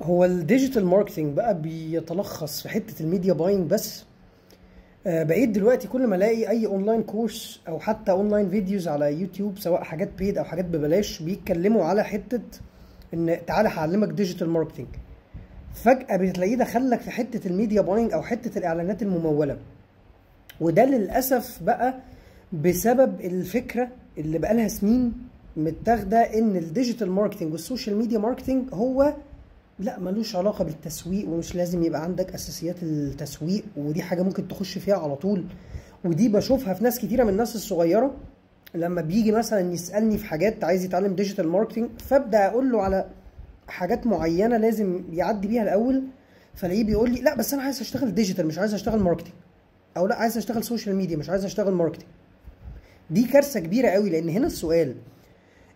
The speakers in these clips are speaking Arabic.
هو الديجيتال ماركتينج بقى بيتلخص في حته الميديا باينج بس. بقيت دلوقتي كل ما الاقي اي اونلاين كورس او حتى اونلاين فيديوز على يوتيوب، سواء حاجات بيد او حاجات ببلاش، بيتكلموا على حته ان تعالى هعلمك ديجيتال ماركتينج. فجاه بتلاقيه دخلك في حته الميديا باينج او حته الاعلانات المموله. وده للاسف بقى بسبب الفكره اللي بقالها سنين متاخده ان الديجيتال ماركتينج والسوشيال ميديا ماركتينج هو لا، ملوش علاقة بالتسويق، ومش لازم يبقى عندك أساسيات التسويق، ودي حاجة ممكن تخش فيها على طول. ودي بشوفها في ناس كتيرة من الناس الصغيرة، لما بيجي مثلا يسألني في حاجات عايز يتعلم ديجيتال ماركتينج، فابدأ أقول له على حاجات معينة لازم يعدي بيها الأول، فلاقيه بيقول لي لا بس أنا عايز أشتغل ديجيتال مش عايز أشتغل ماركتينج، أو لا عايز أشتغل سوشيال ميديا مش عايز أشتغل ماركتينج. دي كارثة كبيرة قوي، لأن هنا السؤال،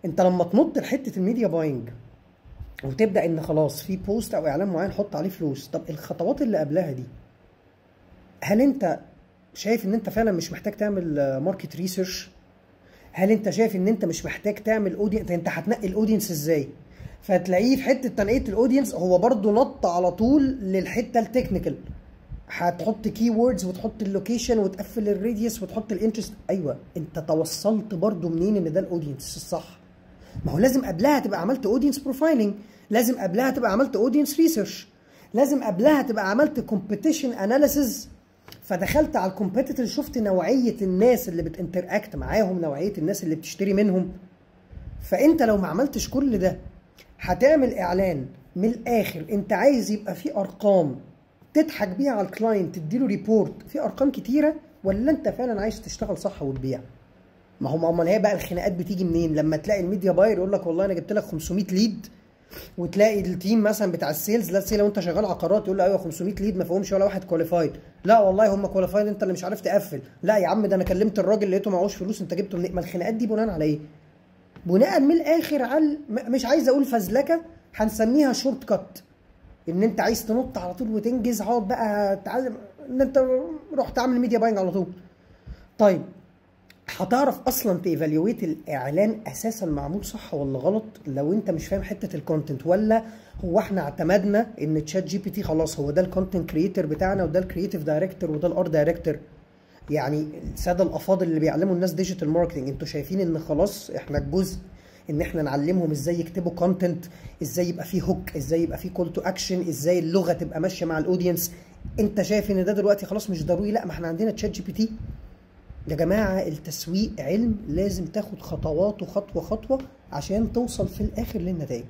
أنت لما تنط لحتة الميديا باينج وتبدا ان خلاص في بوست او اعلان معين حط عليه فلوس، طب الخطوات اللي قبلها دي هل انت شايف ان انت فعلا مش محتاج تعمل ماركت ريسيرش؟ هل انت شايف ان انت مش محتاج تعمل اودينس؟ انت هتنقي الاودينس ازاي؟ فتلاقيه في حته تنقيه الاودينس هو برضو نط على طول للحته التكنيكال، هتحط كي ووردز وتحط اللوكيشن وتقفل الراديوس وتحط الانترست. ايوه، انت توصلت برضو منين ان ده الاودينس الصح؟ ما هو لازم قبلها تبقى عملت اودينس بروفايلنج، لازم قبلها تبقى عملت اودينس ريسيرش، لازم قبلها تبقى عملت كومبيتيشن اناليسز، فدخلت على الكومبيتيتور شفت نوعيه الناس اللي بتنتراكت معاهم، نوعيه الناس اللي بتشتري منهم. فانت لو ما عملتش كل ده هتعمل اعلان من الاخر انت عايز يبقى فيه ارقام تضحك بيها على الكلاينت، تديله ريبورت فيه ارقام كتيره، ولا انت فعلا عايز تشتغل صح وتبيع؟ ما هو امال هي بقى الخناقات بتيجي منين؟ لما تلاقي الميديا باير يقول لك والله انا جبت لك 500 ليد، وتلاقي التيم مثلا بتاع السيلز، لا لو انت شغال عقارات يقول له ايوه 500 ليد ما فيهمش ولا واحد كواليفايد، لا والله هم كواليفايد انت اللي مش عارف تقفل، لا يا عم ده انا كلمت الراجل لقيته معهوش فلوس انت جبته منين؟ ما الخناقات دي بناء على ايه؟ بناء من الاخر على مش عايز اقول فزلكه، هنسميها شورت كات، ان انت عايز تنط على طول وتنجز، اقعد بقى تعلم ان انت رحت تعمل ميديا باينج على طول. طيب هتعرف اصلا تيفاليويت الاعلان اساسا معمول صح ولا غلط لو انت مش فاهم حته الكونتنت؟ ولا هو احنا اعتمدنا ان تشات جي بي تي خلاص هو ده الكونتنت كريتور بتاعنا وده الكرييتيف دايركتور وده الار دايركتور؟ يعني الساده الافاضل اللي بيعلموا الناس ديجيتال ماركتنج، انتوا شايفين ان خلاص احنا الجزء ان احنا نعلمهم ازاي يكتبوا كونتنت، ازاي يبقى فيه هوك، ازاي يبقى فيه كول تو اكشن، ازاي اللغه تبقى ماشيه مع الاودينس، انت شايف ان ده دلوقتي خلاص مش ضروري؟ لا، ما احنا عندنا تشات جي بي تي. يا جماعة التسويق علم، لازم تاخد خطواته خطوة خطوة عشان توصل في الآخر للنتائج.